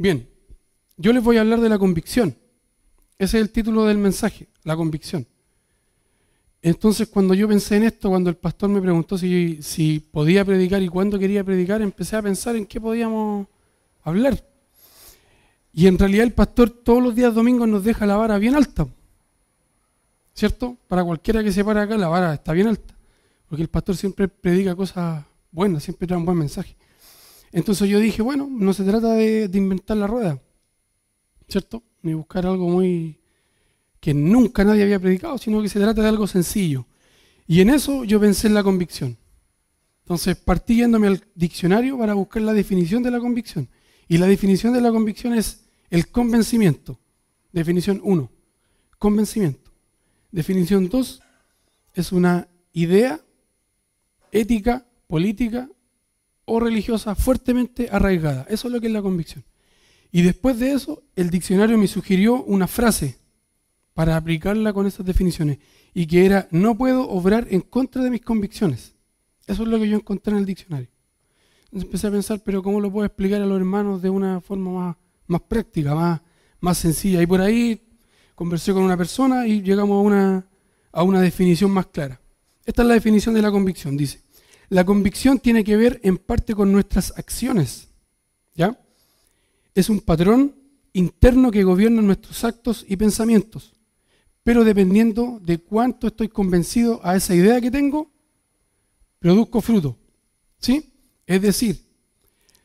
Bien, yo les voy a hablar de la convicción. Ese es el título del mensaje, la convicción. Entonces, cuando yo pensé en esto, cuando el pastor me preguntó si podía predicar y cuándo quería predicar, empecé a pensar en qué podíamos hablar. Y en realidad el pastor todos los días domingos nos deja la vara bien alta, ¿cierto? Para cualquiera que se pare acá, la vara está bien alta, porque el pastor siempre predica cosas buenas, siempre trae un buen mensaje. Entonces yo dije, bueno, no se trata de inventar la rueda, ¿cierto? Ni buscar algo que nunca nadie había predicado, sino que se trata de algo sencillo. Y en eso yo pensé en la convicción. Entonces partí yéndome al diccionario para buscar la definición de la convicción. Y la definición de la convicción es el convencimiento. Definición 1, convencimiento. Definición 2, es una idea ética, política o religiosa fuertemente arraigada. Eso es lo que es la convicción. Y después de eso, el diccionario me sugirió una frase para aplicarla con esas definiciones, y que era: no puedo obrar en contra de mis convicciones. Eso es lo que yo encontré en el diccionario. Entonces empecé a pensar, pero ¿cómo lo puedo explicar a los hermanos de una forma más práctica, más sencilla? Y por ahí conversé con una persona y llegamos a una definición más clara. Esta es la definición de la convicción. Dice: la convicción tiene que ver en parte con nuestras acciones, ¿ya? Es un patrón interno que gobierna nuestros actos y pensamientos, pero dependiendo de cuánto estoy convencido a esa idea que tengo, produzco fruto, ¿sí? Es decir,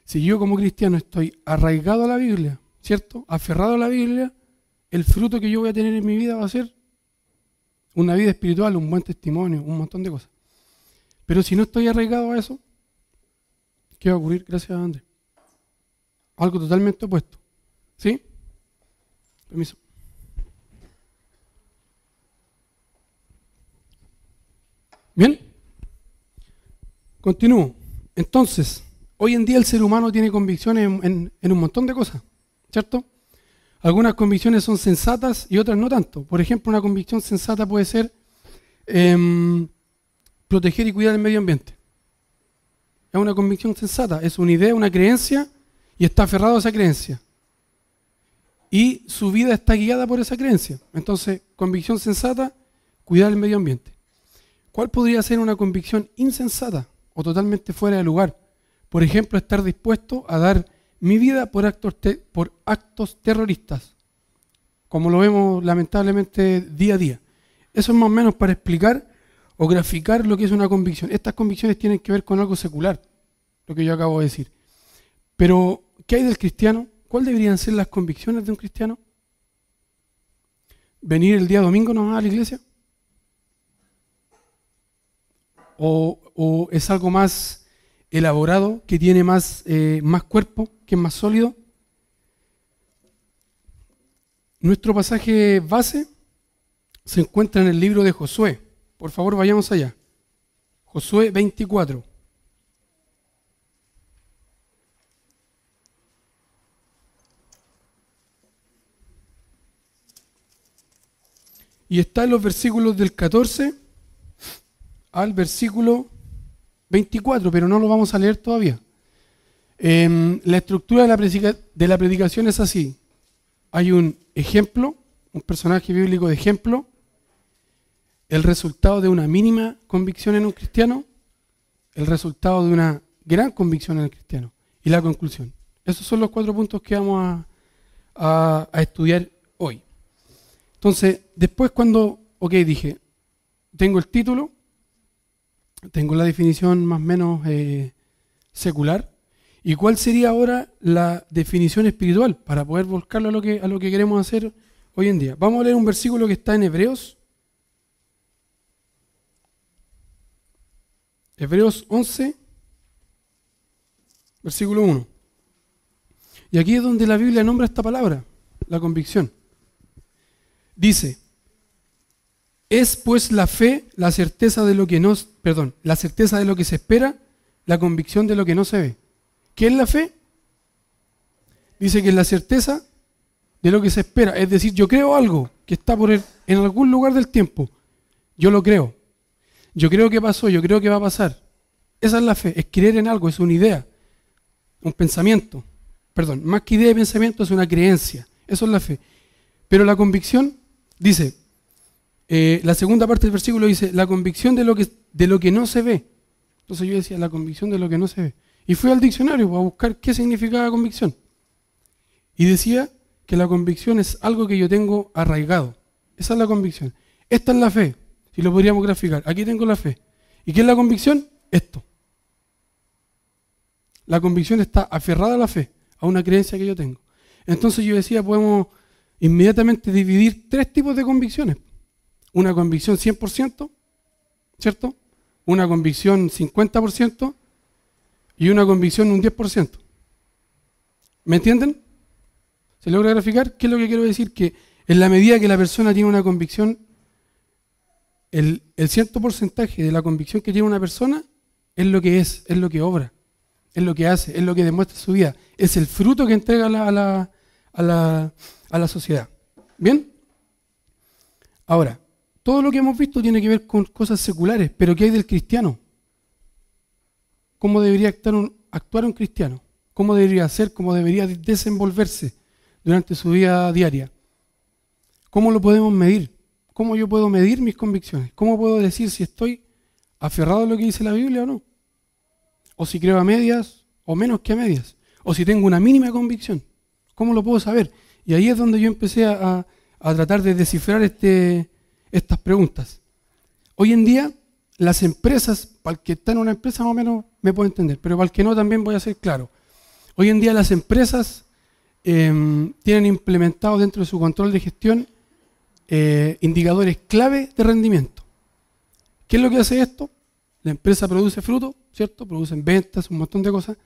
si yo como cristiano estoy arraigado a la Biblia, ¿cierto? Aferrado a la Biblia, el fruto que yo voy a tener en mi vida va a ser una vida espiritual, un buen testimonio, un montón de cosas. Pero si no estoy arraigado a eso, ¿qué va a ocurrir? Gracias a Andrés. Algo totalmente opuesto, ¿sí? Permiso. Bien, continúo. Entonces, hoy en día el ser humano tiene convicciones en un montón de cosas, ¿cierto? Algunas convicciones son sensatas y otras no tanto. Por ejemplo, una convicción sensata puede ser proteger y cuidar el medio ambiente. Es una convicción sensata, es una idea, una creencia, y está aferrado a esa creencia. Y su vida está guiada por esa creencia. Entonces, convicción sensata, cuidar el medio ambiente. ¿Cuál podría ser una convicción insensata o totalmente fuera de lugar? Por ejemplo, estar dispuesto a dar mi vida por actos terroristas, como lo vemos lamentablemente día a día. Eso es más o menos para explicar o graficar lo que es una convicción. Estas convicciones tienen que ver con algo secular, lo que yo acabo de decir. Pero, ¿qué hay del cristiano? ¿Cuáles deberían ser las convicciones de un cristiano? ¿Venir el día domingo nomás a la iglesia? ¿O es algo más elaborado, que tiene más cuerpo, que es más sólido? Nuestro pasaje base se encuentra en el libro de Josué. Por favor, vayamos allá. Josué 24. Y está en los versículos del 14 al versículo 24, pero no lo vamos a leer todavía. La estructura de la predicación es así. Hay un ejemplo, un personaje bíblico de ejemplo, el resultado de una mínima convicción en un cristiano, el resultado de una gran convicción en el cristiano y la conclusión. Esos son los 4 puntos que vamos a estudiar hoy. Entonces, después dije, tengo el título, tengo la definición más o menos secular, ¿y cuál sería ahora la definición espiritual para poder volcarlo a lo que queremos hacer hoy en día? Vamos a leer un versículo que está en Hebreos 11, versículo 1. Y aquí es donde la Biblia nombra esta palabra, la convicción. Dice: es pues la fe, la certeza de lo que la certeza de lo que se espera, la convicción de lo que no se ve. ¿Qué es la fe? Dice que es la certeza de lo que se espera. Es decir, yo creo algo que está en algún lugar del tiempo. Yo lo creo. Yo creo que pasó, yo creo que va a pasar. Esa es la fe, es creer en algo, es una idea, un pensamiento. perdón, más que idea de pensamiento es una creencia. Eso es la fe. Pero la convicción, dice, la segunda parte del versículo dice, la convicción de lo que no se ve. Entonces yo decía, la convicción de lo que no se ve. Y fui al diccionario a buscar qué significaba convicción. Y decía que la convicción es algo que yo tengo arraigado. Esa es la convicción. Esta es la fe, si lo podríamos graficar. Aquí tengo la fe. ¿Y qué es la convicción? Esto. La convicción está aferrada a la fe, a una creencia que yo tengo. Entonces yo decía, podemos inmediatamente dividir tres tipos de convicciones. Una convicción 100%, ¿cierto? Una convicción 50% y una convicción un 10%. ¿Me entienden? ¿Se logra graficar? ¿Qué es lo que quiero decir? Que en la medida que la persona tiene una convicción, el cierto porcentaje de la convicción que tiene una persona es lo que es lo que obra, es lo que hace, es lo que demuestra su vida, es el fruto que entrega a la sociedad. ¿Bien? Ahora, todo lo que hemos visto tiene que ver con cosas seculares, pero ¿qué hay del cristiano? ¿Cómo debería actuar un cristiano? ¿Cómo debería ser? ¿Cómo debería desenvolverse durante su vida diaria? ¿Cómo lo podemos medir? ¿Cómo yo puedo medir mis convicciones? ¿Cómo puedo decir si estoy aferrado a lo que dice la Biblia o no? O si creo a medias o menos que a medias. O si tengo una mínima convicción. ¿Cómo lo puedo saber? Y ahí es donde yo empecé a tratar de descifrar estas preguntas. Hoy en día, las empresas, para el que está en una empresa más o menos me puede entender, pero para el que no también voy a ser claro. Hoy en día las empresas tienen implementado dentro de su control de gestión indicadores clave de rendimiento. ¿Qué es lo que hace esto? La empresa produce fruto, ¿cierto? Producen ventas, un montón de cosas,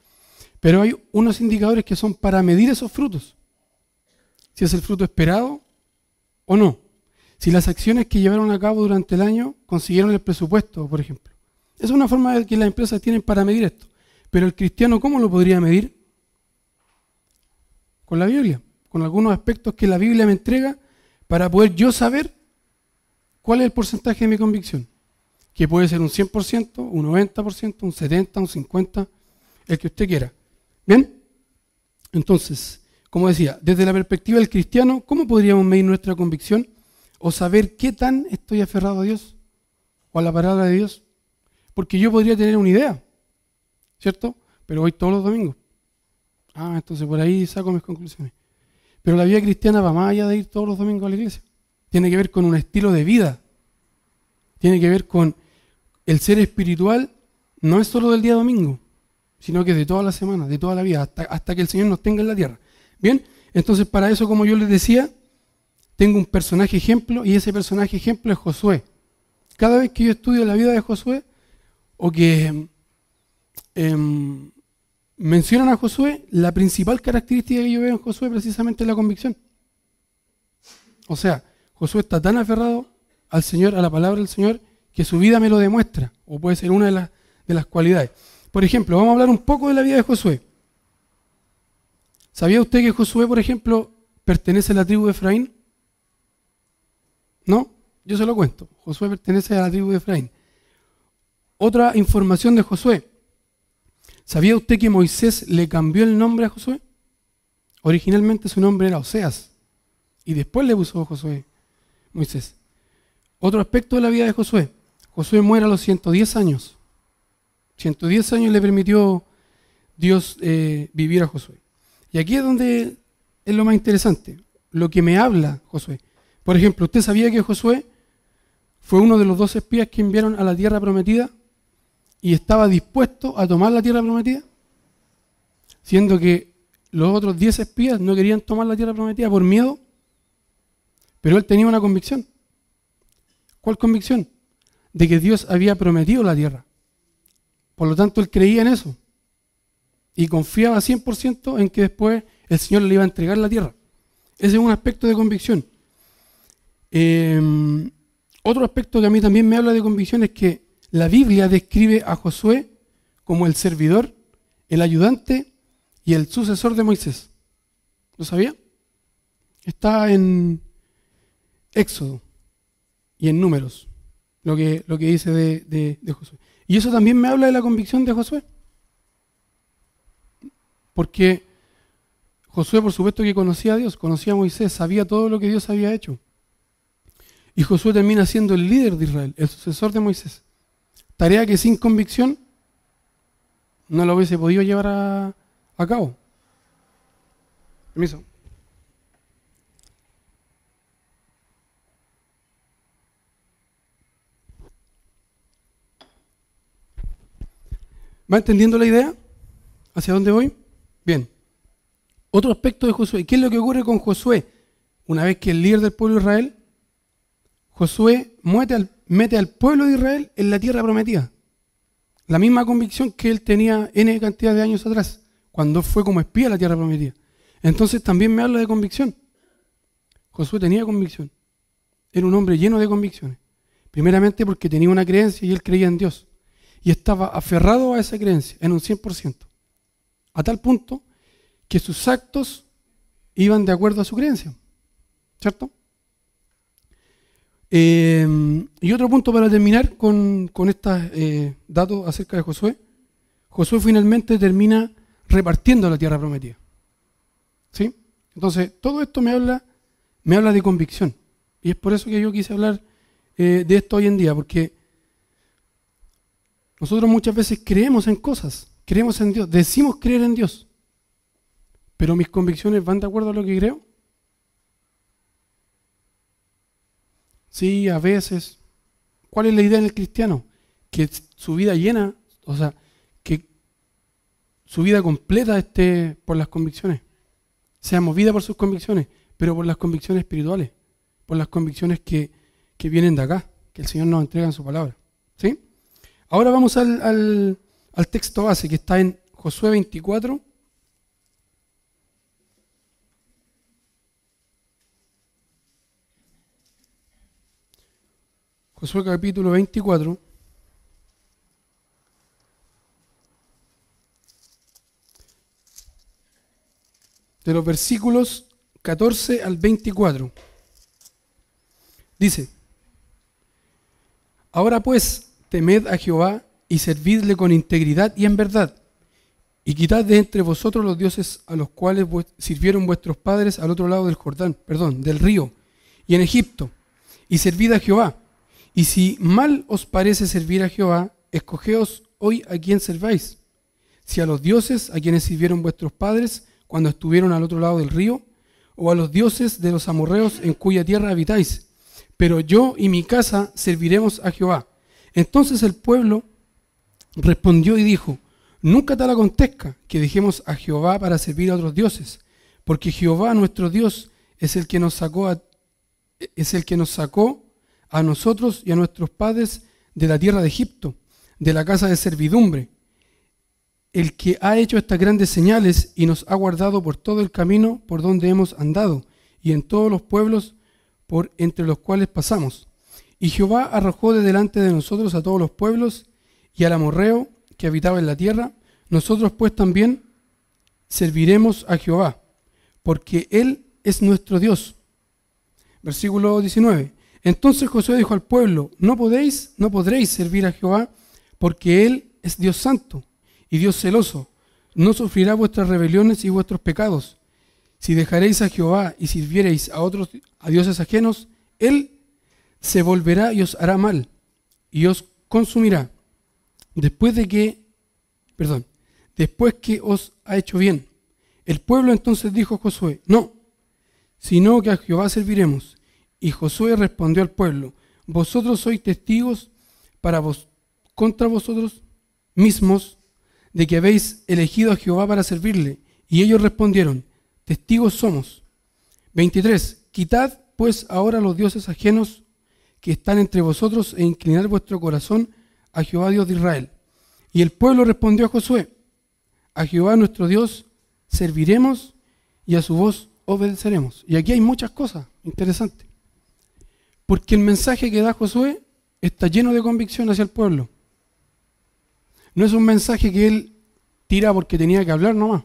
pero hay unos indicadores que son para medir esos frutos. Si es el fruto esperado o no. Si las acciones que llevaron a cabo durante el año consiguieron el presupuesto, por ejemplo. Es una forma de que las empresas tienen para medir esto. Pero el cristiano, ¿cómo lo podría medir? Con la Biblia, con algunos aspectos que la Biblia me entrega para poder yo saber cuál es el porcentaje de mi convicción. Que puede ser un 100%, un 90%, un 70%, un 50%, el que usted quiera. ¿Bien? Entonces, como decía, desde la perspectiva del cristiano, ¿cómo podríamos medir nuestra convicción? O saber qué tan estoy aferrado a Dios o a la palabra de Dios. Porque yo podría tener una idea, ¿cierto? Pero voy todos los domingos. Entonces por ahí saco mis conclusiones. Pero la vida cristiana va más allá de ir todos los domingos a la iglesia. Tiene que ver con un estilo de vida. Tiene que ver con el ser espiritual, no es solo del día domingo, sino que es de toda la semana, de toda la vida, hasta que el Señor nos tenga en la tierra. Bien, entonces para eso, como yo les decía, tengo un personaje ejemplo y ese personaje ejemplo es Josué. Cada vez que yo estudio la vida de Josué o que mencionan a Josué, la principal característica que yo veo en Josué precisamente es la convicción. O sea, Josué está tan aferrado al Señor, a la palabra del Señor, que su vida me lo demuestra, o puede ser una de las cualidades. Por ejemplo, vamos a hablar un poco de la vida de Josué. ¿Sabía usted que Josué, por ejemplo, pertenece a la tribu de Efraín? ¿No? Yo se lo cuento. Josué pertenece a la tribu de Efraín. Otra información de Josué. ¿Sabía usted que Moisés le cambió el nombre a Josué? Originalmente su nombre era Oseas y después le puso Josué, Moisés. Otro aspecto de la vida de Josué. Josué muere a los 110 años. 110 años le permitió Dios vivir a Josué. Y aquí es donde es lo más interesante, lo que me habla Josué. Por ejemplo, ¿usted sabía que Josué fue uno de los 12 espías que enviaron a la tierra prometida y estaba dispuesto a tomar la tierra prometida? Siendo que los otros 10 espías no querían tomar la tierra prometida por miedo, pero él tenía una convicción. ¿Cuál convicción? De que Dios había prometido la tierra. Por lo tanto, él creía en eso. Y confiaba 100% en que después el Señor le iba a entregar la tierra. Ese es un aspecto de convicción. Otro aspecto que a mí también me habla de convicción es que la Biblia describe a Josué como el servidor, el ayudante y el sucesor de Moisés. ¿Lo sabía? Está en Éxodo y en Números, lo que dice de Josué. Y eso también me habla de la convicción de Josué. Porque Josué, por supuesto que conocía a Dios, conocía a Moisés, sabía todo lo que Dios había hecho. Y Josué termina siendo el líder de Israel, el sucesor de Moisés. Tarea que sin convicción no lo hubiese podido llevar a cabo. Permiso. ¿Va entendiendo la idea? ¿Hacia dónde voy? Bien. Otro aspecto de Josué. ¿Qué es lo que ocurre con Josué? Una vez que es el líder del pueblo de Israel, Josué mete al pueblo de Israel en la tierra prometida. La misma convicción que él tenía N cantidad de años atrás, cuando fue como espía a la tierra prometida. Entonces también me habla de convicción. Josué tenía convicción. Era un hombre lleno de convicciones. Primeramente porque tenía una creencia y él creía en Dios. Y estaba aferrado a esa creencia en un 100%. A tal punto que sus actos iban de acuerdo a su creencia. ¿Cierto? Y otro punto para terminar con estos datos acerca de Josué. Josué finalmente termina repartiendo la tierra prometida. ¿Sí? Entonces, todo esto me habla de convicción. Y es por eso que yo quise hablar de esto hoy en día, porque nosotros muchas veces creemos en cosas, creemos en Dios, decimos creer en Dios, pero mis convicciones van de acuerdo a lo que creo. Sí, a veces. ¿Cuál es la idea en el cristiano? Que su vida llena, o sea, que su vida completa esté por las convicciones. Sea movida por sus convicciones, pero por las convicciones espirituales, por las convicciones que vienen de acá, que el Señor nos entrega en su palabra. ¿Sí? Ahora vamos al texto base que está en Josué 24. Josué capítulo 24. De los versículos 14 al 24. Dice: Ahora pues, temed a Jehová y servidle con integridad y en verdad, y quitad de entre vosotros los dioses a los cuales sirvieron vuestros padres al otro lado del río, y en Egipto, y servid a Jehová. Y si mal os parece servir a Jehová, escogeos hoy a quién serváis, si a los dioses a quienes sirvieron vuestros padres cuando estuvieron al otro lado del río, o a los dioses de los amorreos en cuya tierra habitáis. Pero yo y mi casa serviremos a Jehová. Entonces el pueblo respondió y dijo: Nunca tal acontezca que dejemos a Jehová para servir a otros dioses, porque Jehová nuestro Dios es el que nos sacó a nosotros y a nuestros padres de la tierra de Egipto, de la casa de servidumbre, el que ha hecho estas grandes señales y nos ha guardado por todo el camino por donde hemos andado y en todos los pueblos por entre los cuales pasamos. Y Jehová arrojó de delante de nosotros a todos los pueblos y al amorreo que habitaba en la tierra. Nosotros pues también serviremos a Jehová, porque Él es nuestro Dios. Versículo 19. Entonces Josué dijo al pueblo: no podréis servir a Jehová, porque Él es Dios santo y Dios celoso. No sufrirá vuestras rebeliones y vuestros pecados. Si dejaréis a Jehová y sirviereis a dioses ajenos, Él se volverá y os hará mal, y os consumirá, después que os ha hecho bien. El pueblo entonces dijo a Josué: no, sino que a Jehová serviremos. Y Josué respondió al pueblo: vosotros sois testigos contra vosotros mismos de que habéis elegido a Jehová para servirle. Y ellos respondieron: testigos somos. 23. Quitad pues ahora los dioses ajenos que están entre vosotros e inclinad vuestro corazón a Jehová Dios de Israel. Y el pueblo respondió a Josué: a Jehová nuestro Dios serviremos y a su voz obedeceremos. Y aquí hay muchas cosas interesantes, porque el mensaje que da Josué está lleno de convicción hacia el pueblo. No es un mensaje que él tira porque tenía que hablar nomás.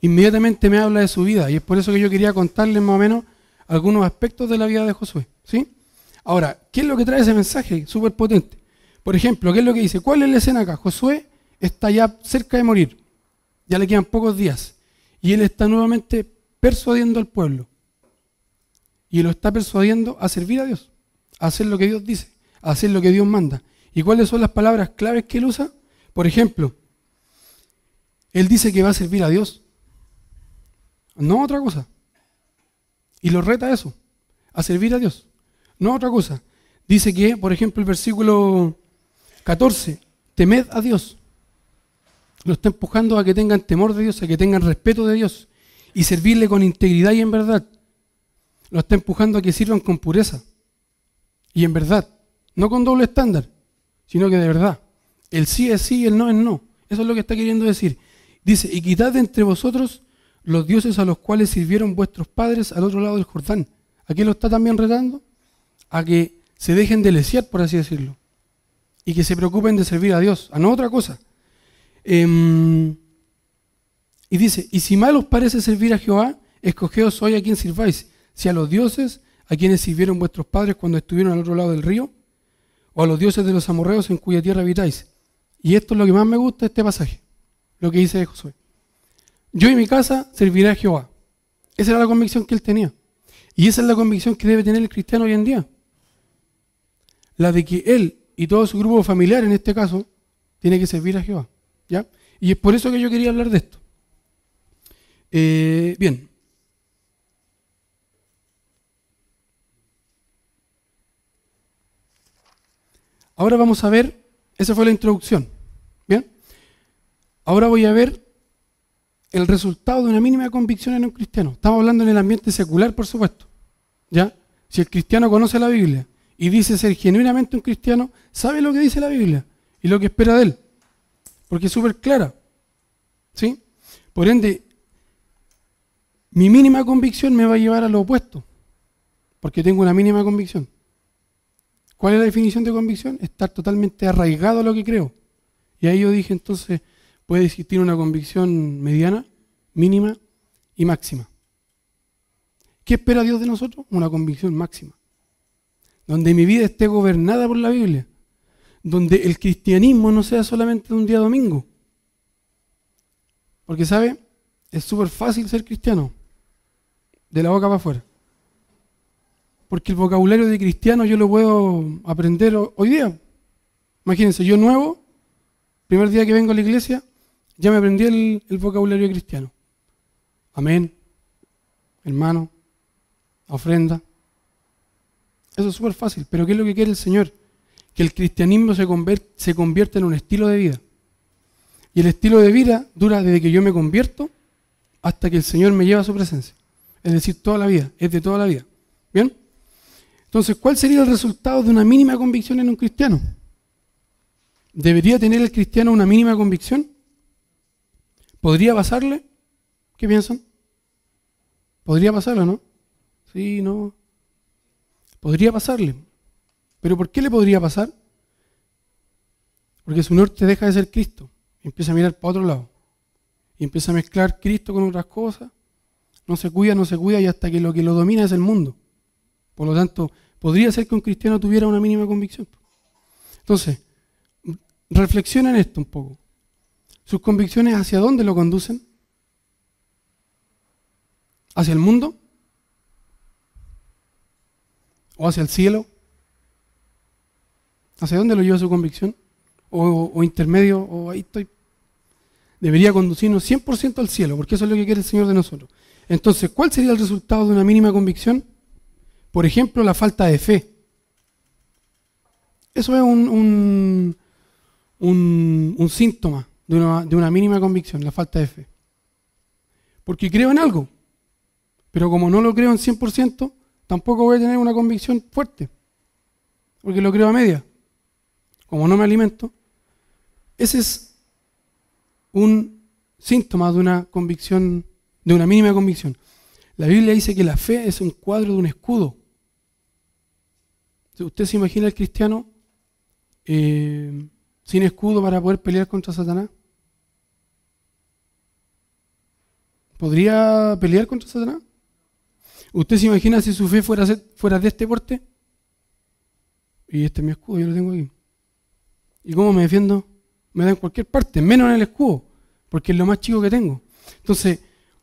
Inmediatamente me habla de su vida, y es por eso que yo quería contarles más o menos algunos aspectos de la vida de Josué, ¿sí? Ahora, ¿qué es lo que trae ese mensaje? Súper potente. Por ejemplo, ¿qué es lo que dice? ¿Cuál es la escena acá? Josué está ya cerca de morir, ya le quedan pocos días, Y él está nuevamente persuadiendo al pueblo. Y lo está persuadiendo a servir a Dios, a hacer lo que Dios dice, a hacer lo que Dios manda. ¿Y cuáles son las palabras claves que él usa? Por ejemplo, él dice que va a servir a Dios, no otra cosa. Y lo reta a eso, a servir a Dios, no otra cosa. Dice que, por ejemplo, el versículo 14, temed a Dios. Lo está empujando a que tengan temor de Dios, a que tengan respeto de Dios y servirle con integridad y en verdad. Lo está empujando a que sirvan con pureza y en verdad, no con doble estándar, sino que de verdad. El sí es sí y el no es no. Eso es lo que está queriendo decir. Dice, y quitad de entre vosotros los dioses a los cuales sirvieron vuestros padres al otro lado del Jordán. Aquí lo está también retando a que se dejen de lesiar, por así decirlo, y que se preocupen de servir a Dios, a no otra cosa. Y dice, y si mal os parece servir a Jehová, escogeos hoy a quien sirváis, si a los dioses a quienes sirvieron vuestros padres cuando estuvieron al otro lado del río, o a los dioses de los amorreos en cuya tierra habitáis. Y esto es lo que más me gusta de este pasaje, lo que dice Josué. Yo y mi casa serviré a Jehová. Esa era la convicción que él tenía. Y esa es la convicción que debe tener el cristiano hoy en día. La de que él y todo su grupo familiar, en este caso, tiene que servir a Jehová. ¿Ya? Y es por eso que yo quería hablar de esto. Bien. Ahora vamos a ver, esa fue la introducción. ¿Bien? Ahora voy a ver el resultado de una mínima convicción en un cristiano. Estamos hablando en el ambiente secular, por supuesto. ¿Ya? Si el cristiano conoce la Biblia y dice ser genuinamente un cristiano, sabe lo que dice la Biblia y lo que espera de él. Porque es súper clara. ¿Sí? Por ende, mi mínima convicción me va a llevar a lo opuesto. Porque tengo una mínima convicción. ¿Cuál es la definición de convicción? Estar totalmente arraigado a lo que creo. Y ahí yo dije, entonces, puede existir una convicción mediana, mínima y máxima. ¿Qué espera Dios de nosotros? Una convicción máxima. Donde mi vida esté gobernada por la Biblia. Donde el cristianismo no sea solamente un día domingo. Porque, ¿sabe? Es súper fácil ser cristiano. De la boca para afuera. Porque el vocabulario de cristiano yo lo puedo aprender hoy día. Imagínense, yo nuevo, primer día que vengo a la iglesia, ya me aprendí el vocabulario cristiano. Amén, hermano, ofrenda. Eso es súper fácil, pero ¿qué es lo que quiere el Señor? Que el cristianismo se convierta en un estilo de vida. Y el estilo de vida dura desde que yo me convierto hasta que el Señor me lleva a su presencia. Es decir, toda la vida, es de toda la vida. ¿Bien? Entonces, ¿cuál sería el resultado de una mínima convicción en un cristiano? ¿Debería tener el cristiano una mínima convicción? ¿Podría pasarle? ¿Qué piensan? ¿Podría pasarle o no? Sí, no. Podría pasarle. ¿Pero por qué le podría pasar? Porque su norte deja de ser Cristo. Y empieza a mirar para otro lado. Y empieza a mezclar Cristo con otras cosas. No se cuida y hasta que lo domina es el mundo. Por lo tanto, podría ser que un cristiano tuviera una mínima convicción. Entonces, reflexiona en esto un poco. ¿Sus convicciones hacia dónde lo conducen? ¿Hacia el mundo? ¿O hacia el cielo? ¿Hacia dónde lo lleva su convicción? ¿O intermedio? ¿O ahí estoy? Debería conducirnos 100% al cielo, porque eso es lo que quiere el Señor de nosotros. Entonces, ¿cuál sería el resultado de una mínima convicción? Por ejemplo, la falta de fe. Eso es un síntoma de una mínima convicción, la falta de fe. Porque creo en algo, pero como no lo creo en 100%, tampoco voy a tener una convicción fuerte, porque lo creo a media. Como no me alimento, ese es un síntoma de una convicción, de una mínima convicción. La Biblia dice que la fe es un cuadro de un escudo. ¿Usted se imagina al cristiano sin escudo para poder pelear contra Satanás? ¿Podría pelear contra Satanás? ¿Usted se imagina si su fe fuera de este porte? Y este es mi escudo, yo lo tengo aquí. ¿Y cómo me defiendo? Me da en cualquier parte, menos en el escudo, porque es lo más chico que tengo. Entonces,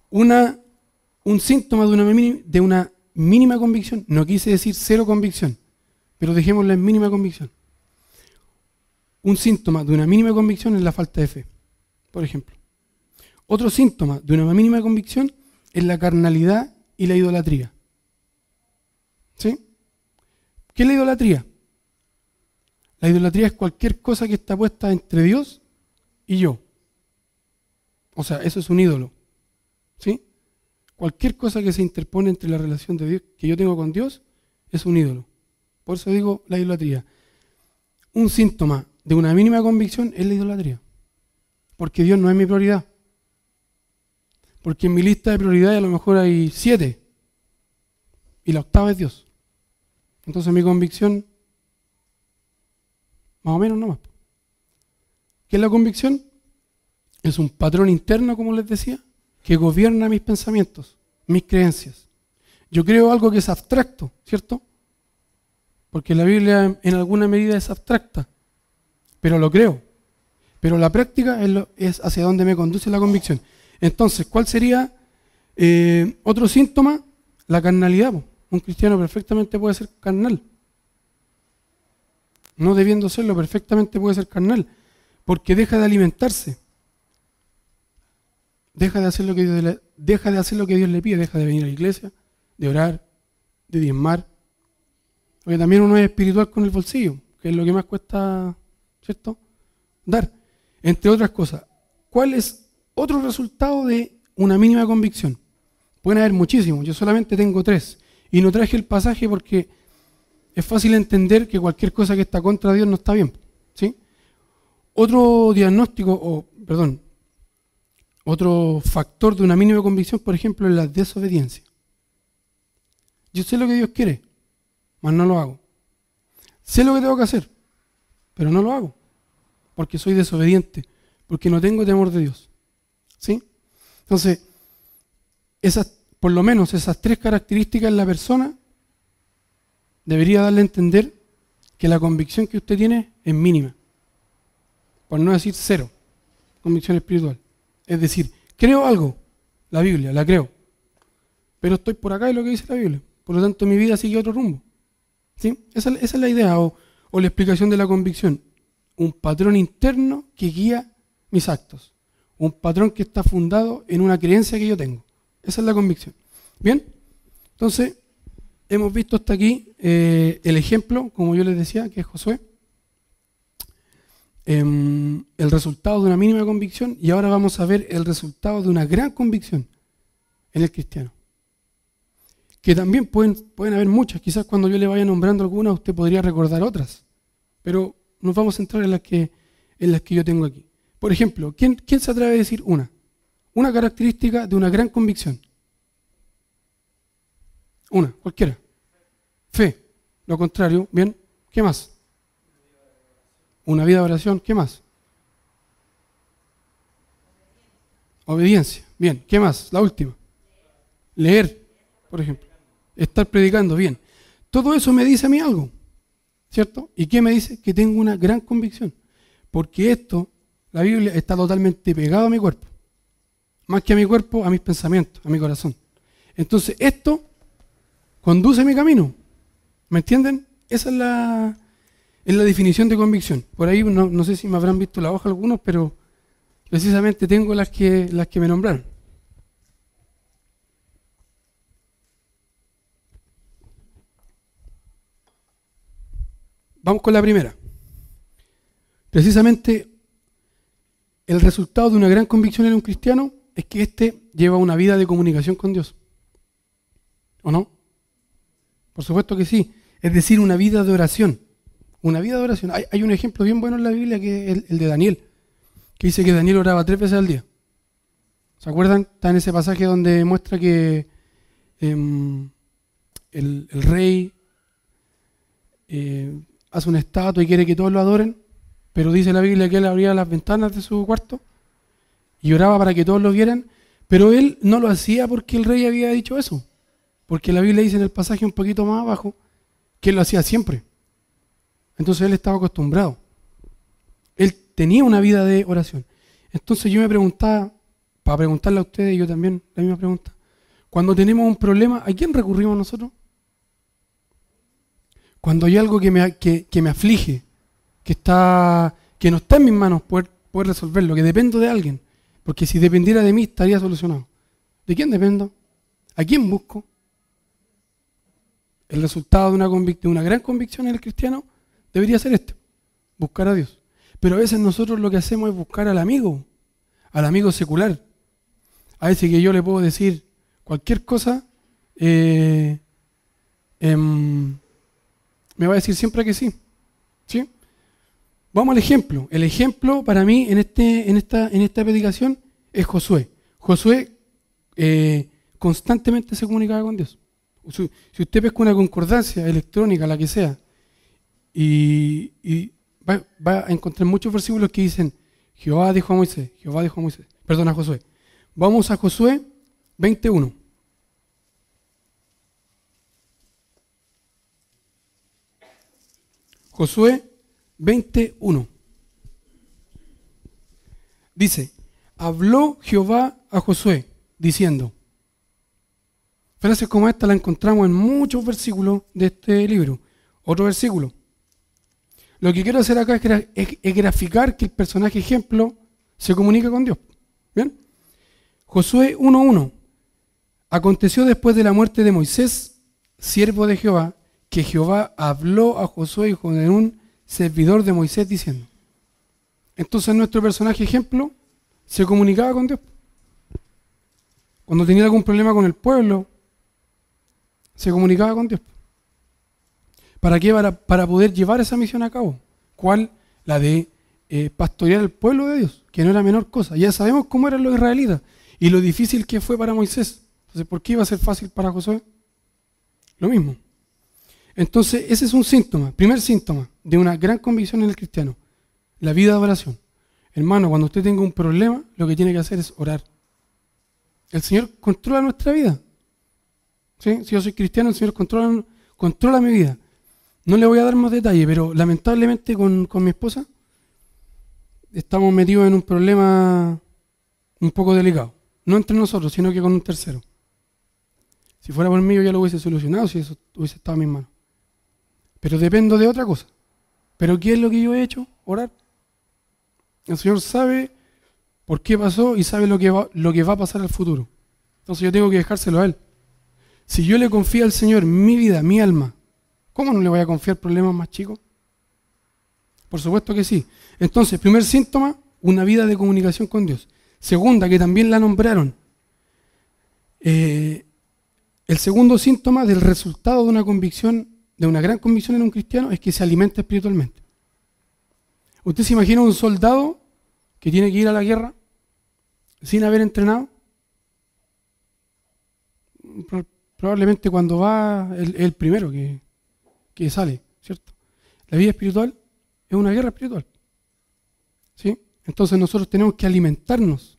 un síntoma de una mínima convicción, no quise decir cero convicción, pero dejémosla en mínima convicción. Un síntoma de una mínima convicción es la falta de fe, por ejemplo. Otro síntoma de una mínima convicción es la carnalidad y la idolatría. ¿Sí? ¿Qué es la idolatría? La idolatría es cualquier cosa que está puesta entre Dios y yo. O sea, eso es un ídolo. ¿Sí? Cualquier cosa que se interpone entre la relación de Dios, que yo tengo con Dios es un ídolo. Por eso digo la idolatría. Un síntoma de una mínima convicción es la idolatría. Porque Dios no es mi prioridad. Porque en mi lista de prioridades a lo mejor hay 7. Y la octava es Dios. Entonces mi convicción, más o menos nomás. ¿Qué es la convicción? Es un patrón interno, como les decía, que gobierna mis pensamientos, mis creencias. Yo creo algo que es abstracto, ¿cierto? Porque la Biblia en alguna medida es abstracta, pero lo creo. Pero la práctica es hacia donde me conduce la convicción. Entonces, ¿cuál sería otro síntoma? La carnalidad. Un cristiano perfectamente puede ser carnal. No debiendo serlo, perfectamente puede ser carnal. Porque deja de alimentarse. Deja de hacer lo que Dios le pide. Deja de venir a la iglesia, de orar, de diezmar. Porque también uno es espiritual con el bolsillo, que es lo que más cuesta, ¿cierto?, dar. Entre otras cosas, ¿cuál es otro resultado de una mínima convicción? Pueden haber muchísimos, yo solamente tengo 3. Y no traje el pasaje porque es fácil entender que cualquier cosa que está contra Dios no está bien. ¿Sí? Otro diagnóstico, otro factor de una mínima convicción, por ejemplo, es la desobediencia. Yo sé lo que Dios quiere, mas no lo hago. Sé lo que tengo que hacer, pero no lo hago. Porque soy desobediente, porque no tengo temor de Dios. ¿Sí? Entonces, por lo menos esas 3 características en la persona debería darle a entender que la convicción que usted tiene es mínima. Por no decir 0, convicción espiritual. Es decir, creo algo, la Biblia, la creo. Pero estoy por acá y lo que dice la Biblia. Por lo tanto, mi vida sigue otro rumbo. ¿Sí? Esa es la idea o la explicación de la convicción. Un patrón interno que guía mis actos. Un patrón que está fundado en una creencia que yo tengo. Esa es la convicción. Bien, entonces hemos visto hasta aquí el ejemplo, como yo les decía, que es Josué. El resultado de una mínima convicción y ahora vamos a ver el resultado de una gran convicción en el cristiano. Que también pueden haber muchas. Quizás cuando yo le vaya nombrando algunas usted podría recordar otras. Pero nos vamos a centrar en las que yo tengo aquí. Por ejemplo, ¿quién se atreve a decir una? Una característica de una gran convicción. Una, cualquiera. Fe. Lo contrario, bien. ¿Qué más? Una vida de oración. ¿Qué más? Obediencia. Bien. ¿Qué más? La última. Leer, por ejemplo. Estar predicando. Bien. Todo eso me dice a mí algo. ¿Cierto? ¿Y qué me dice? Que tengo una gran convicción. Porque esto, la Biblia, está totalmente pegado a mi cuerpo. Más que a mi cuerpo, a mis pensamientos, a mi corazón. Entonces, esto conduce mi camino. ¿Me entienden? Esa es la definición de convicción. Por ahí, no sé si me habrán visto la hoja algunos, pero precisamente tengo las que me nombraron. Vamos con la primera. Precisamente, el resultado de una gran convicción en un cristiano es que éste lleva una vida de comunicación con Dios. ¿O no? Por supuesto que sí. Es decir, una vida de oración. Una vida de oración. Hay un ejemplo bien bueno en la Biblia que es el de Daniel, que dice que Daniel oraba 3 veces al día. ¿Se acuerdan? Está en ese pasaje donde muestra que el rey hace una estatua y quiere que todos lo adoren, pero dice la Biblia que él abría las ventanas de su cuarto y oraba para que todos lo vieran, pero él no lo hacía porque el rey había dicho eso, porque la Biblia dice en el pasaje un poquito más abajo que él lo hacía siempre. Entonces él estaba acostumbrado. Él tenía una vida de oración. Entonces yo me preguntaba, para preguntarle a ustedes, y yo también, la misma pregunta. Cuando tenemos un problema, ¿a quién recurrimos nosotros? Cuando hay algo que me aflige, que no está en mis manos poder resolverlo, que dependo de alguien. Porque si dependiera de mí, estaría solucionado. ¿De quién dependo? ¿A quién busco? El resultado de una gran convicción en el cristiano debería ser este: buscar a Dios. Pero a veces nosotros lo que hacemos es buscar al amigo secular. A veces que yo le puedo decir cualquier cosa, me va a decir siempre que sí. ¿Sí? Vamos al ejemplo. El ejemplo para mí en esta predicación es Josué. Josué constantemente se comunicaba con Dios. Si usted pesca una concordancia electrónica, la que sea, y va a encontrar muchos versículos que dicen: Jehová dijo a Moisés, a Josué. Vamos a Josué 21. Josué 21. Dice: habló Jehová a Josué, diciendo. Frases como esta la encontramos en muchos versículos de este libro. Otro versículo. Lo que quiero hacer acá es graficar que el personaje ejemplo se comunica con Dios. ¿Bien? Josué 1:1. Aconteció después de la muerte de Moisés, siervo de Jehová, que Jehová habló a Josué, hijo de Nun, servidor de Moisés, diciendo. Entonces nuestro personaje ejemplo se comunicaba con Dios. Cuando tenía algún problema con el pueblo, se comunicaba con Dios. ¿Para qué? Para poder llevar esa misión a cabo. ¿Cuál? La de pastorear el pueblo de Dios, que no era menor cosa. Ya sabemos cómo eran los israelitas y lo difícil que fue para Moisés. Entonces, ¿por qué iba a ser fácil para Josué? Lo mismo. Entonces, ese es un síntoma, primer síntoma de una gran convicción en el cristiano, la vida de oración. Hermano, cuando usted tenga un problema, lo que tiene que hacer es orar. El Señor controla nuestra vida. ¿Sí? Si yo soy cristiano, el Señor controla mi vida. No le voy a dar más detalle, pero lamentablemente con mi esposa estamos metidos en un problema un poco delicado. No entre nosotros, sino que con un tercero. Si fuera por mí, yo ya lo hubiese solucionado si eso hubiese estado en mis manos. Pero dependo de otra cosa. ¿Pero qué es lo que yo he hecho? Orar. El Señor sabe por qué pasó y sabe lo que va a pasar al futuro. Entonces yo tengo que dejárselo a Él. Si yo le confío al Señor mi vida, mi alma, ¿cómo no le voy a confiar problemas más chicos? Por supuesto que sí. Entonces, primer síntoma, una vida de comunicación con Dios. Segunda, que también la nombraron. El segundo síntoma del resultado de una convicción, de una gran convicción en un cristiano, es que se alimenta espiritualmente. ¿Usted se imagina un soldado que tiene que ir a la guerra sin haber entrenado? Probablemente cuando va el primero que sale, ¿cierto? La vida espiritual es una guerra espiritual. ¿Sí? Entonces nosotros tenemos que alimentarnos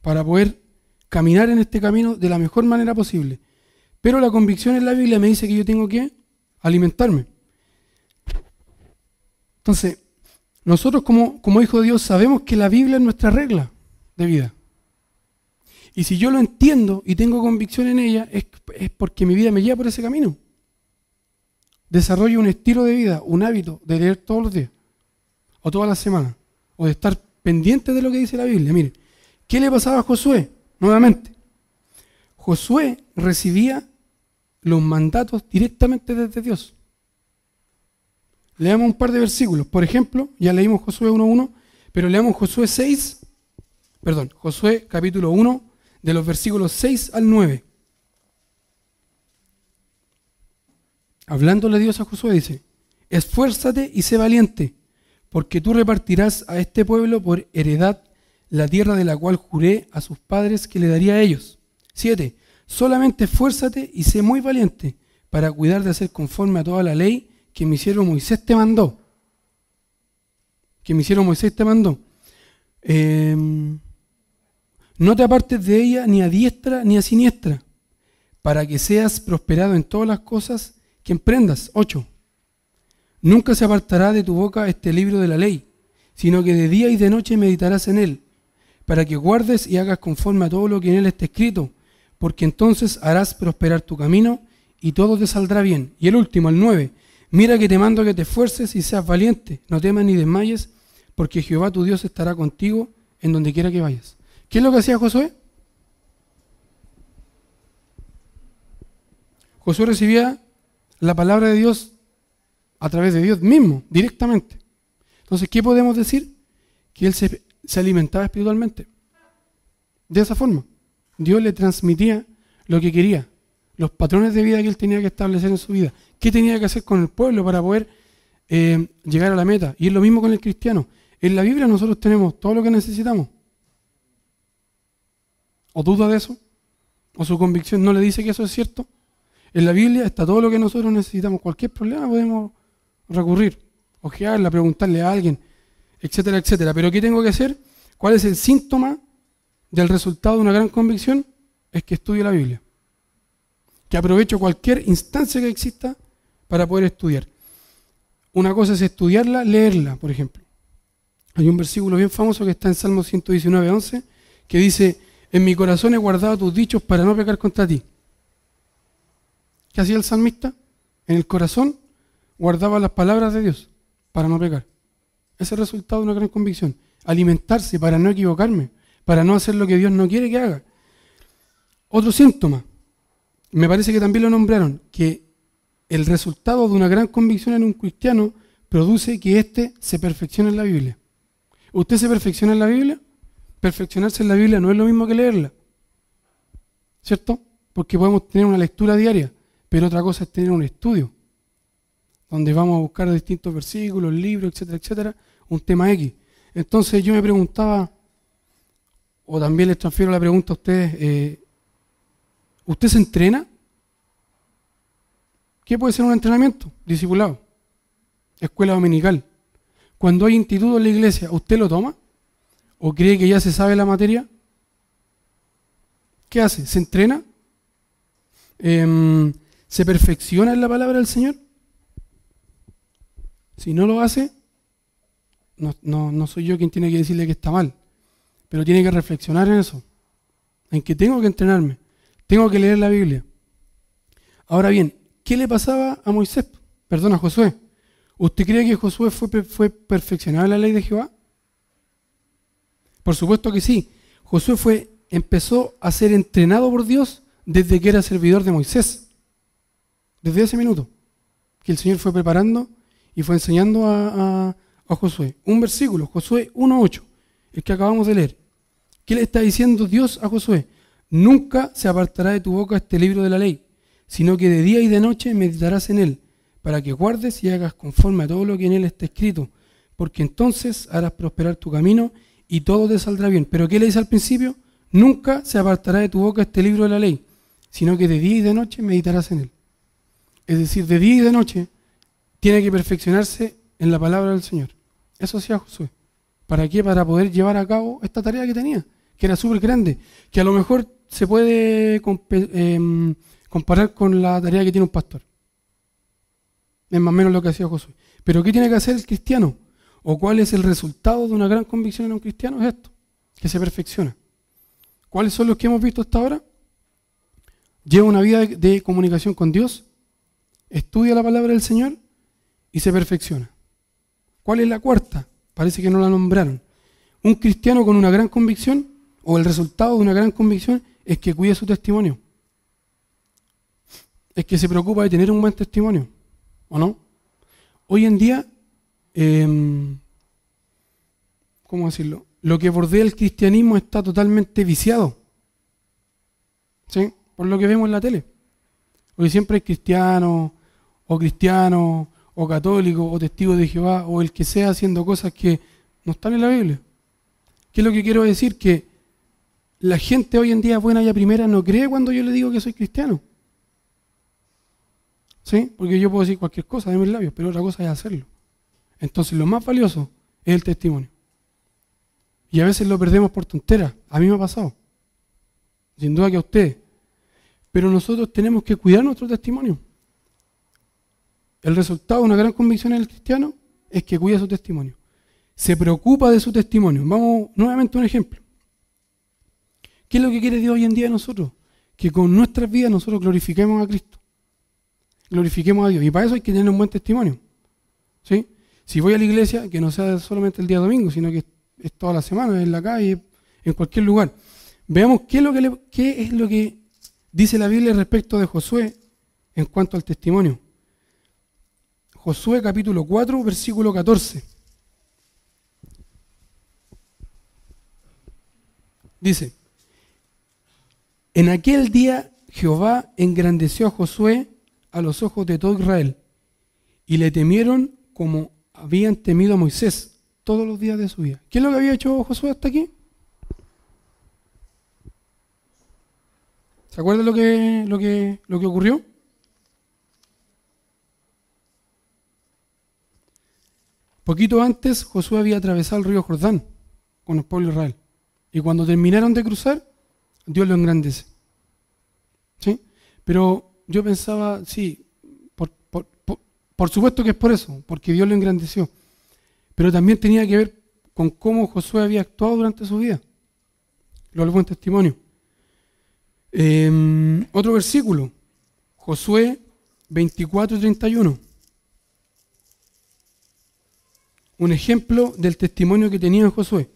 para poder caminar en este camino de la mejor manera posible. Pero la convicción en la Biblia me dice que yo tengo que alimentarme. Entonces, nosotros como hijos de Dios sabemos que la Biblia es nuestra regla de vida. Y si yo lo entiendo y tengo convicción en ella, es porque mi vida me lleva por ese camino. Desarrollo un estilo de vida, un hábito de leer todos los días, o todas las semanas, o de estar pendiente de lo que dice la Biblia. Mire, ¿qué le pasaba a Josué? Nuevamente, Josué recibía los mandatos directamente desde Dios. Leamos un par de versículos. Por ejemplo, ya leímos Josué 1:1, pero leamos Josué capítulo 1, de los versículos 6 al 9. Hablándole Dios a Josué dice: esfuérzate y sé valiente, porque tú repartirás a este pueblo por heredad la tierra de la cual juré a sus padres que le daría a ellos. 7. Solamente esfuérzate y sé muy valiente para cuidar de hacer conforme a toda la ley que mi siervo Moisés te mandó. No te apartes de ella ni a diestra ni a siniestra, para que seas prosperado en todas las cosas que emprendas. 8. Nunca se apartará de tu boca este libro de la ley, sino que de día y de noche meditarás en él, para que guardes y hagas conforme a todo lo que en él está escrito, porque entonces harás prosperar tu camino y todo te saldrá bien. Y el último, el 9, mira que te mando que te esfuerces y seas valiente, no temas ni desmayes, porque Jehová tu Dios estará contigo en donde quiera que vayas. ¿Qué es lo que hacía Josué? Josué recibía la palabra de Dios a través de Dios mismo, directamente. Entonces, ¿qué podemos decir? Que él se alimentaba espiritualmente. De esa forma, Dios le transmitía lo que quería, los patrones de vida que él tenía que establecer en su vida, qué tenía que hacer con el pueblo para poder llegar a la meta. Y es lo mismo con el cristiano. En la Biblia nosotros tenemos todo lo que necesitamos. ¿O duda de eso? ¿O su convicción no le dice que eso es cierto? En la Biblia está todo lo que nosotros necesitamos. Cualquier problema podemos recurrir, ojearla, preguntarle a alguien, etcétera, etcétera. Pero ¿qué tengo que hacer? ¿Cuál es el síntoma del resultado de una gran convicción? Es que estudie la Biblia. Que aprovecho cualquier instancia que exista para poder estudiar. Una cosa es estudiarla, leerla, por ejemplo. Hay un versículo bien famoso que está en Salmo 119, 11, que dice: en mi corazón he guardado tus dichos para no pecar contra ti. ¿Qué hacía el salmista? En el corazón guardaba las palabras de Dios para no pecar. Ese es el resultado de una gran convicción. Alimentarse para no equivocarme, para no hacer lo que Dios no quiere que haga. Otro síntoma, me parece que también lo nombraron, que el resultado de una gran convicción en un cristiano produce que éste se perfeccione en la Biblia. ¿Usted se perfecciona en la Biblia? Perfeccionarse en la Biblia no es lo mismo que leerla, ¿cierto? Porque podemos tener una lectura diaria, pero otra cosa es tener un estudio, donde vamos a buscar distintos versículos, libros, etcétera, etcétera, un tema X. Entonces yo me preguntaba, o también les transfiero la pregunta a ustedes, ¿usted se entrena? ¿Qué puede ser un entrenamiento? Discipulado, escuela dominical. Cuando hay instituto en la iglesia, ¿usted lo toma? ¿O cree que ya se sabe la materia? ¿Qué hace? ¿Se entrena? ¿Se perfecciona en la palabra del Señor? Si no lo hace, no soy yo quien tiene que decirle que está mal, pero tiene que reflexionar en eso, en que tengo que entrenarme, tengo que leer la Biblia. Ahora bien, ¿qué le pasaba a Moisés? Perdón, a Josué. ¿Usted cree que Josué fue perfeccionado en la ley de Jehová? Por supuesto que sí. Josué empezó a ser entrenado por Dios desde que era servidor de Moisés. Desde ese minuto que el Señor fue preparando y fue enseñando a Josué. Un versículo, Josué 1:8, el que acabamos de leer. ¿Qué le está diciendo Dios a Josué? Nunca se apartará de tu boca este libro de la ley, sino que de día y de noche meditarás en él, para que guardes y hagas conforme a todo lo que en él está escrito, porque entonces harás prosperar tu camino y todo te saldrá bien. ¿Pero qué le dice al principio? Nunca se apartará de tu boca este libro de la ley, sino que de día y de noche meditarás en él. Es decir, de día y de noche tiene que perfeccionarse en la palabra del Señor. Eso hacía Josué. ¿Para qué? Para poder llevar a cabo esta tarea que tenía, que era súper grande, que a lo mejor se puede comparar con la tarea que tiene un pastor. Es más o menos lo que hacía Josué. Pero ¿qué tiene que hacer el cristiano? ¿O cuál es el resultado de una gran convicción en un cristiano? Es esto, que se perfecciona. ¿Cuáles son los que hemos visto hasta ahora? Lleva una vida de comunicación con Dios, estudia la palabra del Señor y se perfecciona. ¿Cuál es la cuarta? Parece que no la nombraron. Un cristiano con una gran convicción, o el resultado de una gran convicción, es que cuida su testimonio. Es que se preocupa de tener un buen testimonio, ¿o no? Hoy en día, ¿cómo decirlo? Lo que bordea el cristianismo está totalmente viciado, ¿sí? Por lo que vemos en la tele. Hoy siempre hay cristianos, o católicos, o testigos de Jehová, o el que sea haciendo cosas que no están en la Biblia. ¿Qué es lo que quiero decir? Que la gente hoy en día, buena y a primera, no cree cuando yo le digo que soy cristiano. ¿Sí? Porque yo puedo decir cualquier cosa de mis labios, pero otra cosa es hacerlo. Entonces lo más valioso es el testimonio. Y a veces lo perdemos por tonteras. A mí me ha pasado. Sin duda que a ustedes. Pero nosotros tenemos que cuidar nuestro testimonio. El resultado de una gran convicción en el cristiano es que cuida su testimonio. Se preocupa de su testimonio. Vamos nuevamente a un ejemplo. ¿Qué es lo que quiere Dios hoy en día de nosotros? Que con nuestras vidas nosotros glorifiquemos a Cristo. Glorifiquemos a Dios. Y para eso hay que tener un buen testimonio. ¿Sí? Si voy a la iglesia, que no sea solamente el día domingo, sino que es toda la semana, en la calle, en cualquier lugar. Veamos qué es lo que dice la Biblia respecto de Josué en cuanto al testimonio. Josué capítulo 4, versículo 14. Dice: en aquel día Jehová engrandeció a Josué a los ojos de todo Israel, y le temieron como habían temido a Moisés todos los días de su vida. ¿Qué es lo que había hecho Josué hasta aquí? ¿Se acuerdan lo que ocurrió? Poquito antes Josué había atravesado el río Jordán con el pueblo de Israel. Y cuando terminaron de cruzar, Dios lo engrandece. ¿Sí? Pero yo pensaba, sí, por supuesto que es por eso, porque Dios lo engrandeció. Pero también tenía que ver con cómo Josué había actuado durante su vida. Lo buen testimonio. Otro versículo, Josué 24:31. Un ejemplo del testimonio que tenía Josué.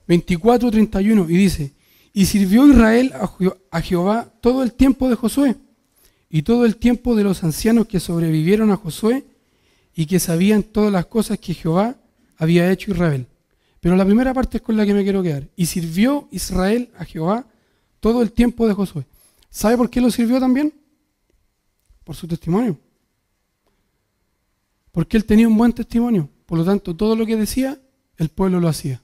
24:31, y dice: y sirvió Israel a Jehová todo el tiempo de Josué y todo el tiempo de los ancianos que sobrevivieron a Josué y que sabían todas las cosas que Jehová había hecho a Israel. Pero la primera parte es con la que me quiero quedar. Y sirvió Israel a Jehová todo el tiempo de Josué. ¿Sabe por qué lo sirvió también? Por su testimonio. Porque él tenía un buen testimonio. Por lo tanto, todo lo que decía, el pueblo lo hacía.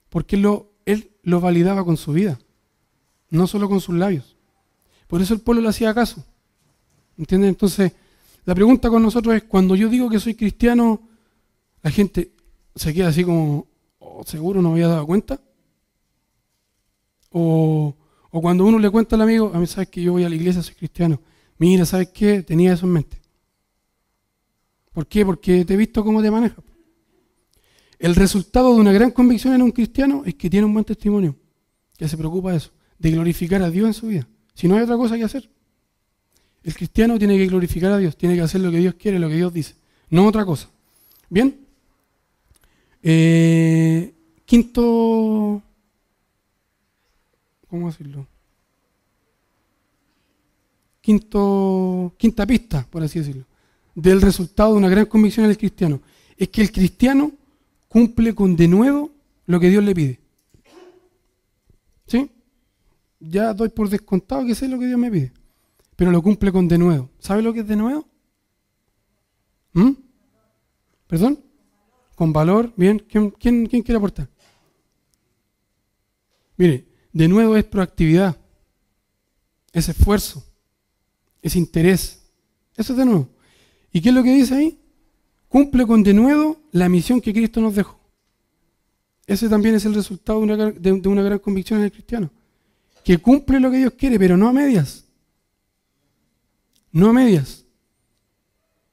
Porque él lo validaba con su vida, no solo con sus labios. Por eso el pueblo le hacía caso. ¿Entienden? Entonces, la pregunta con nosotros es, cuando yo digo que soy cristiano, la gente se queda así como, oh, ¿seguro no me había dado cuenta? O cuando uno le cuenta al amigo, a mí sabes que yo voy a la iglesia, soy cristiano. Mira, ¿sabes qué? Tenía eso en mente. ¿Por qué? Porque te he visto cómo te manejas. El resultado de una gran convicción en un cristiano es que tiene un buen testimonio, que se preocupa de eso, de glorificar a Dios en su vida. Si no hay otra cosa que hacer. El cristiano tiene que glorificar a Dios, tiene que hacer lo que Dios quiere, lo que Dios dice, no otra cosa. Bien. ¿Cómo decirlo? Quinta pista, por así decirlo, del resultado de una gran convicción en el cristiano, es que el cristiano cumple con denuedo lo que Dios le pide. ¿Sí? Ya doy por descontado que sé lo que Dios me pide, pero lo cumple con denuedo. ¿Sabe lo que es denuedo? ¿Perdón? Con valor. Bien. ¿Quién quiere aportar? Mire, denuedo es proactividad, es esfuerzo, es interés. Eso es denuedo. ¿Y qué es lo que dice ahí? Cumple con denuedo la misión que Cristo nos dejó. Ese también es el resultado de una gran convicción en el cristiano. Que cumple lo que Dios quiere, pero no a medias. No a medias.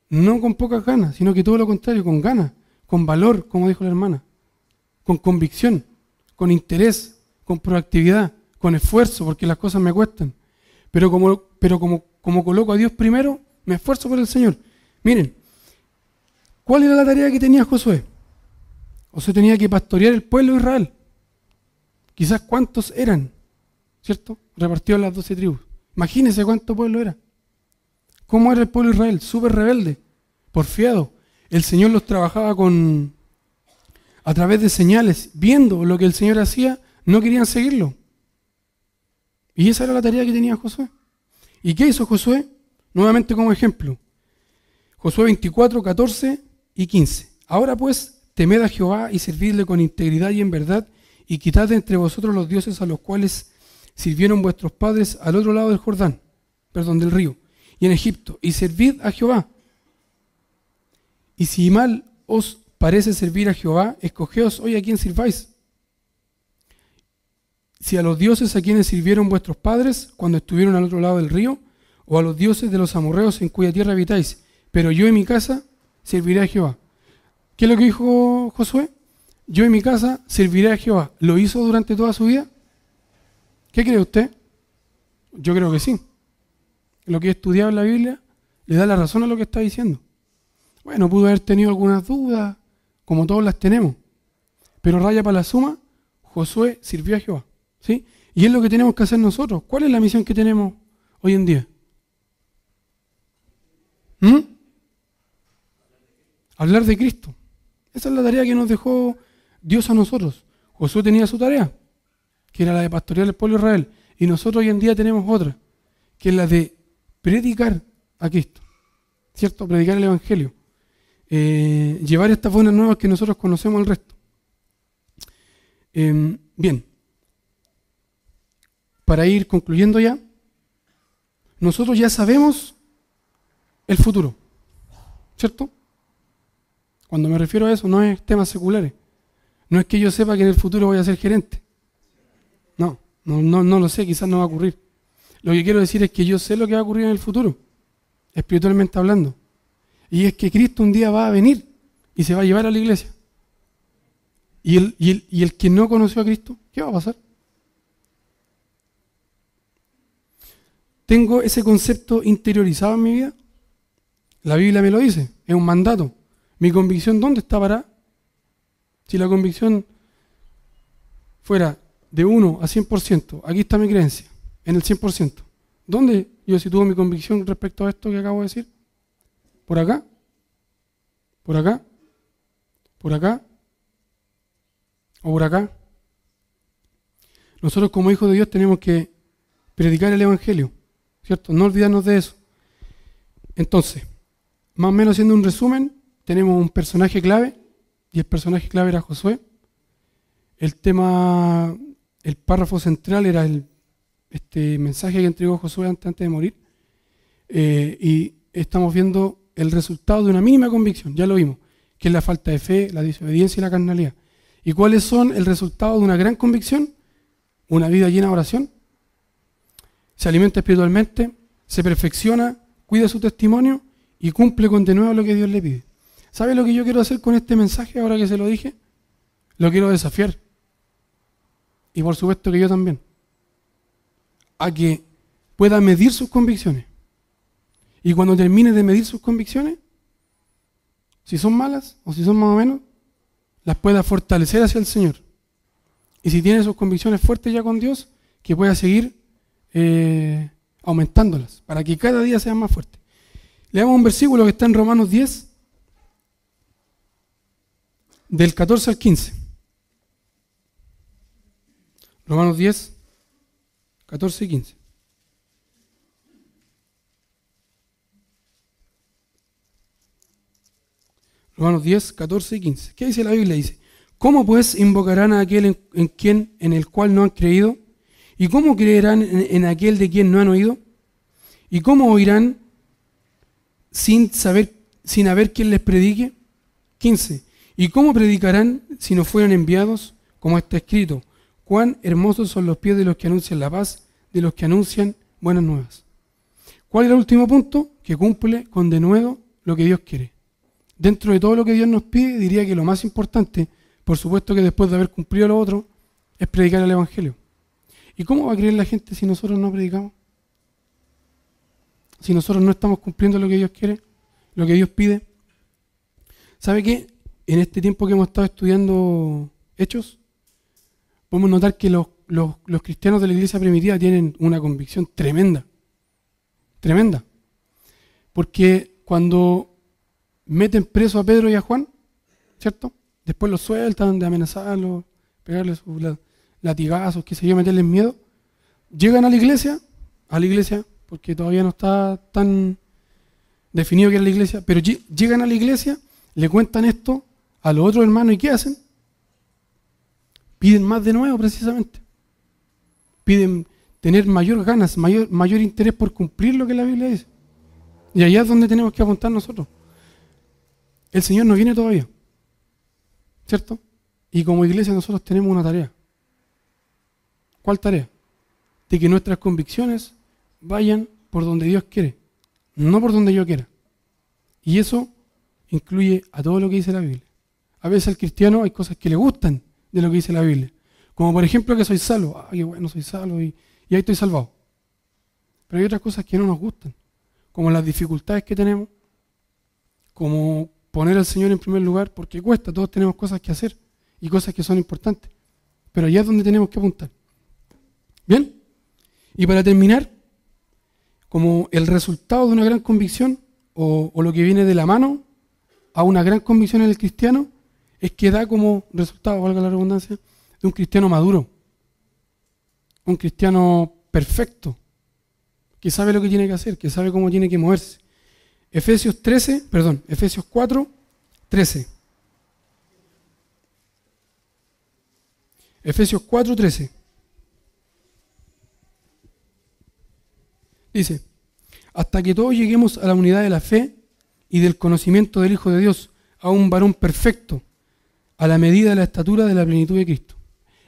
No con pocas ganas, sino que todo lo contrario, con ganas, con valor, como dijo la hermana. Con convicción, con interés, con proactividad, con esfuerzo, porque las cosas me cuestan. Pero como coloco a Dios primero, me esfuerzo por el Señor. Miren, ¿cuál era la tarea que tenía Josué? Josué tenía que pastorear el pueblo de Israel. Quizás cuántos eran, ¿cierto? Repartidos en las 12 tribus. Imagínense cuánto pueblo era. ¿Cómo era el pueblo de Israel? Súper rebelde, porfiado. El Señor los trabajaba a través de señales, viendo lo que el Señor hacía, no querían seguirlo. Y esa era la tarea que tenía Josué. ¿Y qué hizo Josué? Nuevamente como ejemplo. Josué 24, 14 y 15. Ahora pues, temed a Jehová y servidle con integridad y en verdad, y quitad de entre vosotros los dioses a los cuales sirvieron vuestros padres al otro lado del río, y en Egipto, y servid a Jehová. Y si mal os parece servir a Jehová, escogeos hoy a quién sirváis. Si a los dioses a quienes sirvieron vuestros padres cuando estuvieron al otro lado del río, o a los dioses de los amorreos en cuya tierra habitáis, pero yo en mi casa serviré a Jehová. ¿Qué es lo que dijo Josué? Yo en mi casa serviré a Jehová. ¿Lo hizo durante toda su vida? ¿Qué cree usted? Yo creo que sí. Lo que he estudiado en la Biblia le da la razón a lo que está diciendo. Bueno, pudo haber tenido algunas dudas, como todos las tenemos. Pero raya para la suma, Josué sirvió a Jehová. ¿Sí? Y es lo que tenemos que hacer nosotros. ¿Cuál es la misión que tenemos hoy en día? Hablar de Cristo. Esa es la tarea que nos dejó Dios a nosotros. Josué tenía su tarea, que era la de pastorear al pueblo de Israel. Y nosotros hoy en día tenemos otra, que es la de predicar a Cristo. ¿Cierto? Predicar el Evangelio. Llevar estas buenas nuevas que nosotros conocemos al resto. Bien. Para ir concluyendo ya, nosotros ya sabemos el futuro. ¿Cierto? Cuando me refiero a eso, no es temas seculares. No es que yo sepa que en el futuro voy a ser gerente. No lo sé, quizás no va a ocurrir. Lo que quiero decir es que yo sé lo que va a ocurrir en el futuro, espiritualmente hablando. Y es que Cristo un día va a venir y se va a llevar a la iglesia. Y el que no conoció a Cristo, ¿qué va a pasar? ¿Tengo ese concepto interiorizado en mi vida? La Biblia me lo dice, es un mandato. ¿Mi convicción dónde está parada? Si la convicción fuera de 1 a 100%, aquí está mi creencia, en el 100%. ¿Dónde yo sitúo mi convicción respecto a esto que acabo de decir? ¿Por acá? ¿Por acá? ¿Por acá? ¿O por acá? Nosotros como hijos de Dios tenemos que predicar el Evangelio, ¿cierto? No olvidarnos de eso. Entonces, más o menos haciendo un resumen, tenemos un personaje clave, y el personaje clave era Josué. El párrafo central era este mensaje que entregó Josué antes de morir. Y estamos viendo el resultado de una mínima convicción, ya lo vimos, que es la falta de fe, la desobediencia y la carnalidad. ¿Y cuáles son el resultado de una gran convicción? Una vida llena de oración, se alimenta espiritualmente, se perfecciona, cuida su testimonio y cumple con de nuevo lo que Dios le pide. ¿Sabe lo que yo quiero hacer con este mensaje ahora que se lo dije? Lo quiero desafiar. Y por supuesto que yo también. A que pueda medir sus convicciones. Y cuando termine de medir sus convicciones, si son malas o si son más o menos, las pueda fortalecer hacia el Señor. Y si tiene sus convicciones fuertes ya con Dios, que pueda seguir aumentándolas, para que cada día sean más fuertes. Leamos un versículo que está en Romanos 10, del 14 al 15. Romanos 10, 14 y 15. Romanos 10, 14 y 15. ¿Qué dice la Biblia? Dice: ¿cómo pues invocarán a aquel en el cual no han creído? ¿Y cómo creerán en aquel de quien no han oído? ¿Y cómo oirán sin haber quien les predique? 15. ¿Y cómo predicarán si no fueran enviados? Como está escrito: cuán hermosos son los pies de los que anuncian la paz, de los que anuncian buenas nuevas. ¿Cuál es el último punto? Que cumple con denuedo lo que Dios quiere. Dentro de todo lo que Dios nos pide, diría que lo más importante, por supuesto que después de haber cumplido lo otro, es predicar el Evangelio. ¿Y cómo va a creer la gente si nosotros no predicamos? Si nosotros no estamos cumpliendo lo que Dios quiere, lo que Dios pide. ¿Sabe qué? En este tiempo que hemos estado estudiando Hechos, podemos notar que los cristianos de la iglesia primitiva tienen una convicción tremenda. Tremenda. Porque cuando meten preso a Pedro y a Juan, ¿cierto? Después los sueltan de amenazarlos, pegarles sus latigazos, qué sé yo, meterles miedo. Llegan a la iglesia, porque todavía no está tan definido que es la iglesia, pero llegan a la iglesia, le cuentan esto a los otros hermanos, ¿y qué hacen? Piden más de nuevo, precisamente. Piden tener mayor ganas, mayor interés por cumplir lo que la Biblia dice. Y allá es donde tenemos que apuntar nosotros. El Señor no viene todavía, ¿cierto? Y como iglesia nosotros tenemos una tarea. ¿Cuál tarea? De que nuestras convicciones vayan por donde Dios quiere, no por donde yo quiera. Y eso incluye a todo lo que dice la Biblia. A veces al cristiano hay cosas que le gustan de lo que dice la Biblia, Como por ejemplo que soy salvo. Qué bueno, soy salvo y ahí estoy salvado. Pero hay otras cosas que no nos gustan, como las dificultades que tenemos, como poner al Señor en primer lugar, porque cuesta, todos tenemos cosas que hacer y cosas que son importantes. Pero allá es donde tenemos que apuntar. ¿Bien? Y para terminar, como el resultado de una gran convicción, o lo que viene de la mano a una gran convicción en el cristiano, es que da como resultado, valga la redundancia, de un cristiano maduro, un cristiano perfecto, que sabe lo que tiene que hacer, que sabe cómo tiene que moverse. Efesios 4, 13. Efesios 4, 13. Dice, hasta que todos lleguemos a la unidad de la fe y del conocimiento del Hijo de Dios, a un varón perfecto, a la medida de la estatura de la plenitud de Cristo.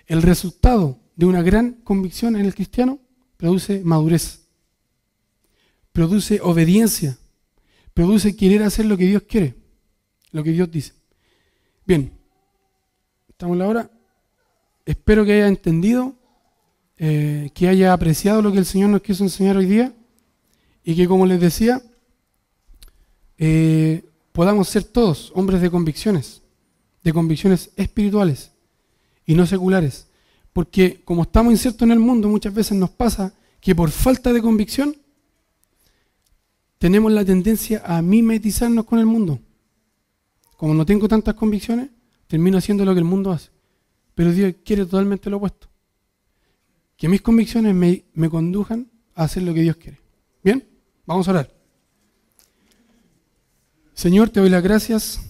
El resultado de una gran convicción en el cristiano produce madurez, produce obediencia, produce querer hacer lo que Dios quiere, lo que Dios dice. Bien, estamos en la hora. Espero que haya entendido, que haya apreciado lo que el Señor nos quiso enseñar hoy día y que, como les decía, podamos ser todos hombres de convicciones espirituales y no seculares. Porque como estamos insertos en el mundo, muchas veces nos pasa que por falta de convicción tenemos la tendencia a mimetizarnos con el mundo. Como no tengo tantas convicciones, termino haciendo lo que el mundo hace. Pero Dios quiere totalmente lo opuesto. Que mis convicciones me condujan a hacer lo que Dios quiere. ¿Bien? Vamos a orar. Señor, te doy las gracias